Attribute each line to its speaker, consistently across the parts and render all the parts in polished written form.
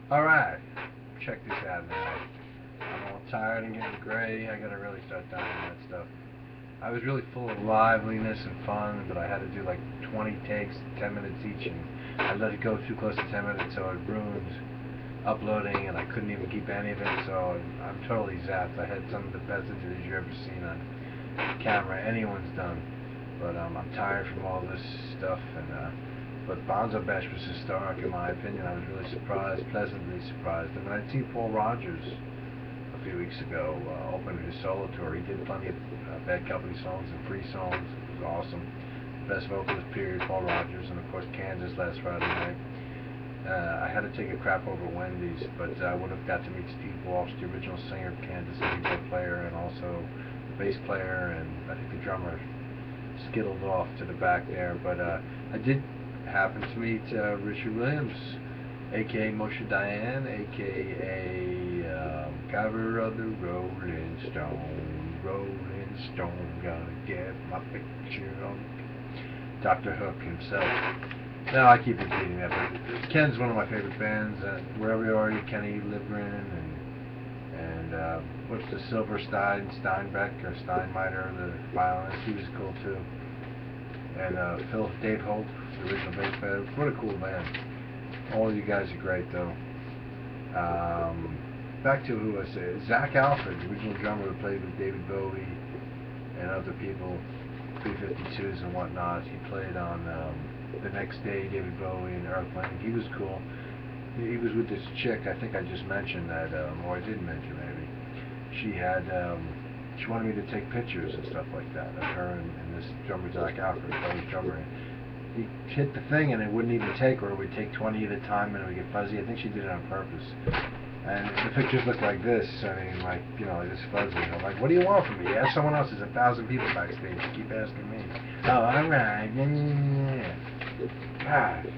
Speaker 1: Alright, check this out now. I'm all tired and getting gray. I gotta really start dying that stuff. I was really full of liveliness and fun, but I had to do like 20 takes, 10 minutes each, and I let it go too close to 10 minutes, so it ruined uploading, and I couldn't even keep any of it, so I'm totally zapped. I had some of the best interviews you've ever seen on camera anyone's done, but I'm tired from all this stuff, and but Bonzo Bash was historic in my opinion. I was really surprised, pleasantly surprised. And then I see Paul Rogers a few weeks ago open his solo tour. He did plenty of Bad Company songs and free songs. It was awesome. Best vocalist period, Paul Rogers, and of course Kansas last Friday night. I had to take a crap over Wendy's, but I would have got to meet Steve Walsh, the original singer of Kansas, the keyboard player, and also the bass player, and I think the drummer skittled off to the back there. But I did happen to meet Richard Williams, aka Moshe Dayan, aka cover of the Rolling Stone, gonna get my picture on Dr. Hook himself. No, I keep repeating that, but Ken's one of my favorite bands. Wherever you are, Kenny Livgren and what's the Silverstein, Steinbeck or Steinmeier, the violinist, he was cool too. And Dave Hope, the original bass player. What a cool band. All of you guys are great though. Back to who I say, Zach Alford, the original drummer who played with David Bowie and other people, 352s and whatnot. He played on The Next Day, David Bowie and Earthling. He was cool. He was with this chick, I think I just mentioned that, or I did mention maybe. She had, she wanted me to take pictures and stuff like that of her and this drummer, Zach Alford, Bowie's drummer. He hit the thing and it wouldn't even take, or it would take 20 at a time and it would get fuzzy. I think she did it on purpose. And the pictures look like this. I mean, like, you know, like this fuzzy. I'm like, what do you want from me? Ask someone else. There's 1,000 people backstage. You keep asking me. Oh, alright. Yeah. God.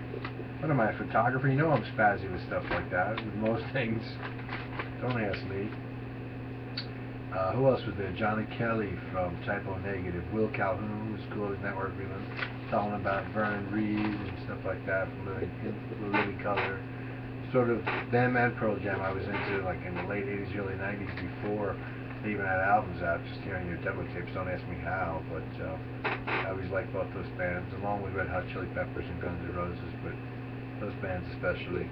Speaker 1: What am I, a photographer? You know I'm spazzy with stuff like that. With most things. Don't ask me. Who else was there? Johnny Kelly from Typo Negative. Will Calhoun was cool. His network with him. Telling about Vernon Reed and stuff like that from Living Color. Sort of them and Pearl Jam I was into like in the late 80s, early 90s before they even had albums out. Just hearing your demo tapes, don't ask me how, but I always liked both those bands, along with Red Hot Chili Peppers and Guns N' Roses, but those bands especially.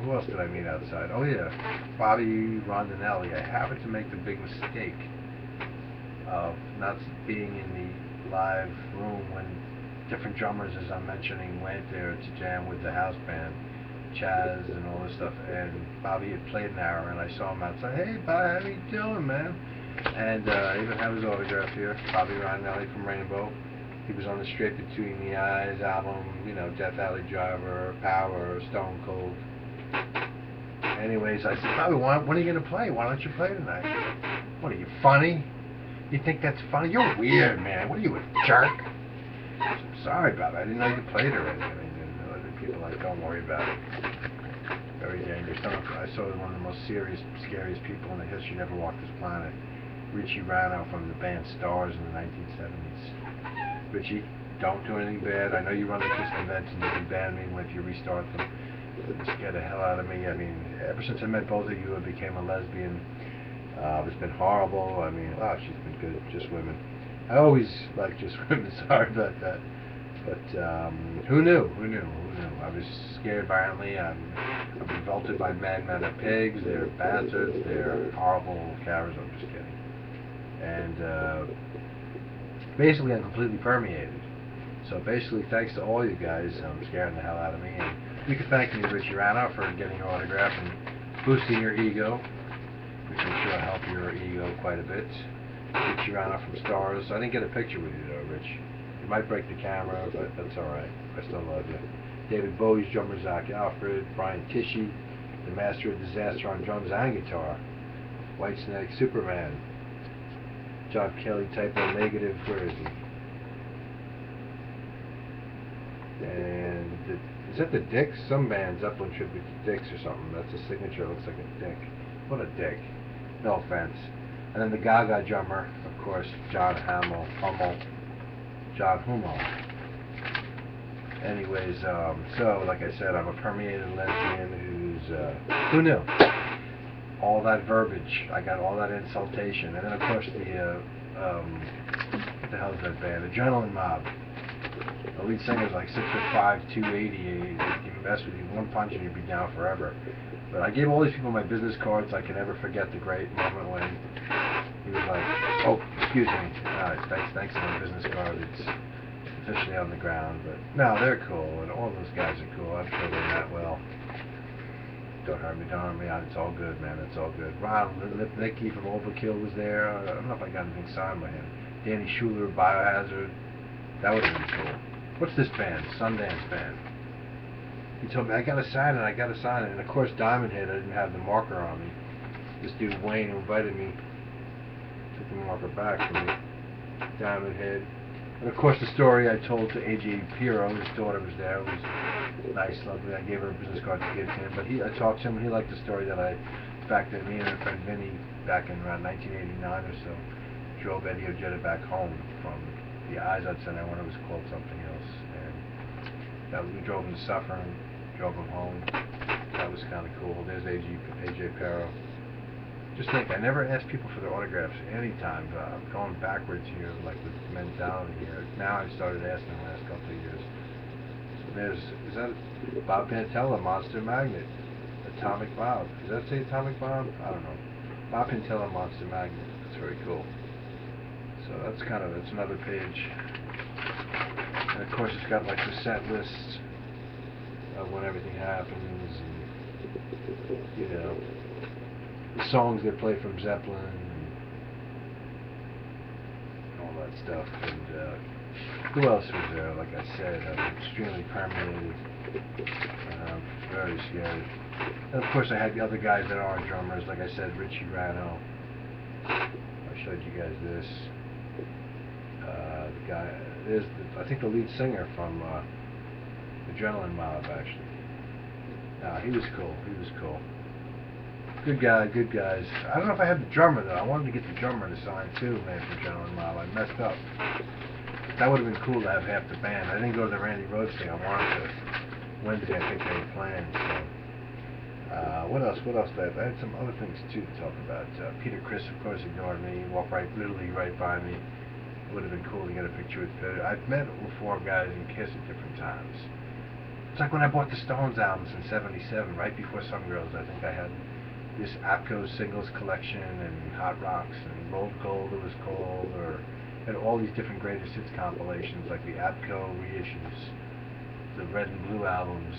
Speaker 1: Who else did I meet outside? Oh yeah, Bobby Rondinelli. I happened to make the big mistake of not being in the live room when different drummers, as I'm mentioning, went there to jam with the house band, Chaz and all this stuff, and Bobby had played an hour, and I saw him outside. Hey, Bobby, how you doing, man? And I even have his autograph here, Bobby Rondinelli from Rainbow. He was on the Straight Between the Eyes album, you know, Death Alley Driver, Power, Stone Cold. Anyways, I said, Bobby, when are you going to play? Why don't you play tonight? What, are you funny? You think that's funny? You're weird, man. What are you, a jerk? Sorry, Bob. I didn't know you played already. I mean, other people like, don't worry about it. Very dangerous. I saw one of the most serious, scariest people in the history never walked this planet. Richie Rano from the band Stars in the 1970s. Richie, don't do anything bad. I know you run the Kiss conventions. You can ban me if you restart them. It scared the hell out of me. I mean, ever since I met both of you, I became a lesbian. It's been horrible. I mean, wow, she's been good. Just women. I always like just women. Sorry about that. But who knew? Who knew? Who knew? I was scared violently. I'm revolted by men. Men are pigs. They're bastards. They're horrible cowards. I'm just kidding. And basically, I'm completely permeated. So basically, thanks to all you guys, scaring the hell out of me. And you can thank me, Richie Rano, for getting your autograph and boosting your ego, which I'm sure helped your ego quite a bit. Richie Rano from Stars. I didn't get a picture with you though, Rich. You might break the camera, but that's alright. I still love you. David Bowie's drummer, Zach Alfred. Brian Tishy, the master of disaster on drums and guitar. Whitesnake, Superman. John Kelly, Typo Negative. Where is he? And is that the Dicks? Some band's Upland tribute to Dicks or something. That's a signature. It looks like a dick. What a dick. No offense. And then the Gaga drummer, of course, John Hummel. Anyways, so like I said, I'm a permeated lesbian who knew? All that verbiage, I got all that insultation, and then of course what the hell is that band? Adrenaline Mob. The lead singer's like 6'5", 280. You mess with you, one punch and you'd be down forever. But I gave all these people my business cards. I can never forget the great moment when he was like, "Oh, excuse me, thanks for my business card. It's officially on the ground." But no, they're cool, and all those guys are cool. I'm sure they're not well. Don't hurt me. It's all good, man. It's all good. Ron Lipnicki from Overkill was there. I don't know if I got anything signed by him. Danny Schuler of Biohazard. That would have been cool. What's this band? Sundance Band. He told me, I gotta sign it, and of course Diamond Head, I didn't have the marker on me. This dude Wayne who invited me took the marker back from me. Diamond Head. And of course the story I told to AJ Piro, his daughter was there. It was nice, lovely. I gave her a business card to give to him, but I talked to him and he liked the story that the fact that me and my friend Vinny, back in around 1989 or so, drove Eddie Ojeda back home from the Izod Center when it was called something else. And we drove him to Suffern, drove him home. That was kind of cool. There's AJ Pero. Just think, I never asked people for their autographs anytime. I'm going backwards here, like with mentality here. Now I started asking the last couple of years. Is that Bob Pantella, Monster Magnet, Atomic Bob? Does that say Atomic Bob? I don't know. Bob Pantella, Monster Magnet. That's very cool. So that's another page. And of course it's got like the set lists of when everything happens, and you know, the songs they play from Zeppelin and all that stuff. And who else was there? Like I said, I'm extremely permeated, very scared. And of course I had the other guys that aren't drummers, like I said, Richie Rano. I showed you guys this. The guy, I think the lead singer from Adrenaline Mob, actually. He was cool. Good guys. I don't know if I had the drummer though. I wanted to get the drummer to sign too, man, from Adrenaline Mob. I messed up. That would have been cool to have half the band. I didn't go to the Randy Rhoads thing. I wanted to. Wednesday, I think they were playing. So, what else did I had some other things too to talk about. Peter Criss, of course, ignored me. He walked literally right by me. It would have been cool to get a picture with Peter. I've met all four guys in Kiss at different times. It's like when I bought the Stones albums in '77, right before Some Girls. I think I had this APCO singles collection and Hot Rocks and Rolled Gold, it was called, and all these different greatest hits compilations, like the APCO reissues, the Red and Blue albums,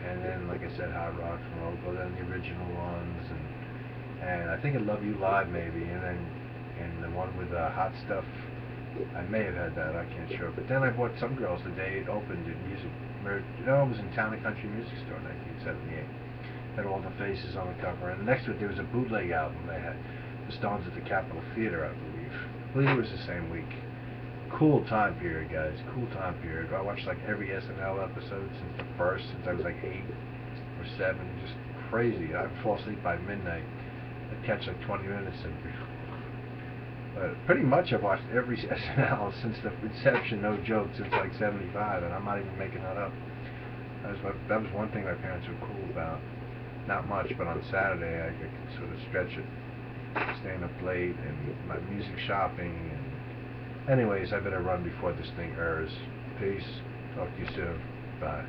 Speaker 1: and then, like I said, Hot Rocks and Rolled Gold, and the original ones, and I think I Love You Live maybe, and the one with Hot Stuff. I may have had that, I can't sure. But then I bought Some Girls the day it opened at Music Merch. It was in Town and Country Music Store in 1978. Had all the faces on the cover. And next to it there was a bootleg album they had. The Stones at the Capitol Theater, I believe. I believe it was the same week. Cool time period, guys. Cool time period. I watched like every SNL episode since the first, since I was like 8 or 7. Just crazy. I'd fall asleep by midnight. I'd catch like 20 minutes of it. But pretty much I've watched every SNL since the inception, no joke, since like '75, and I'm not even making that up. That was one thing my parents were cool about. Not much, but on Saturday I could sort of stretch it, staying up late, and my music shopping. And anyways, I better run before this thing errs. Peace. Talk to you soon. Bye.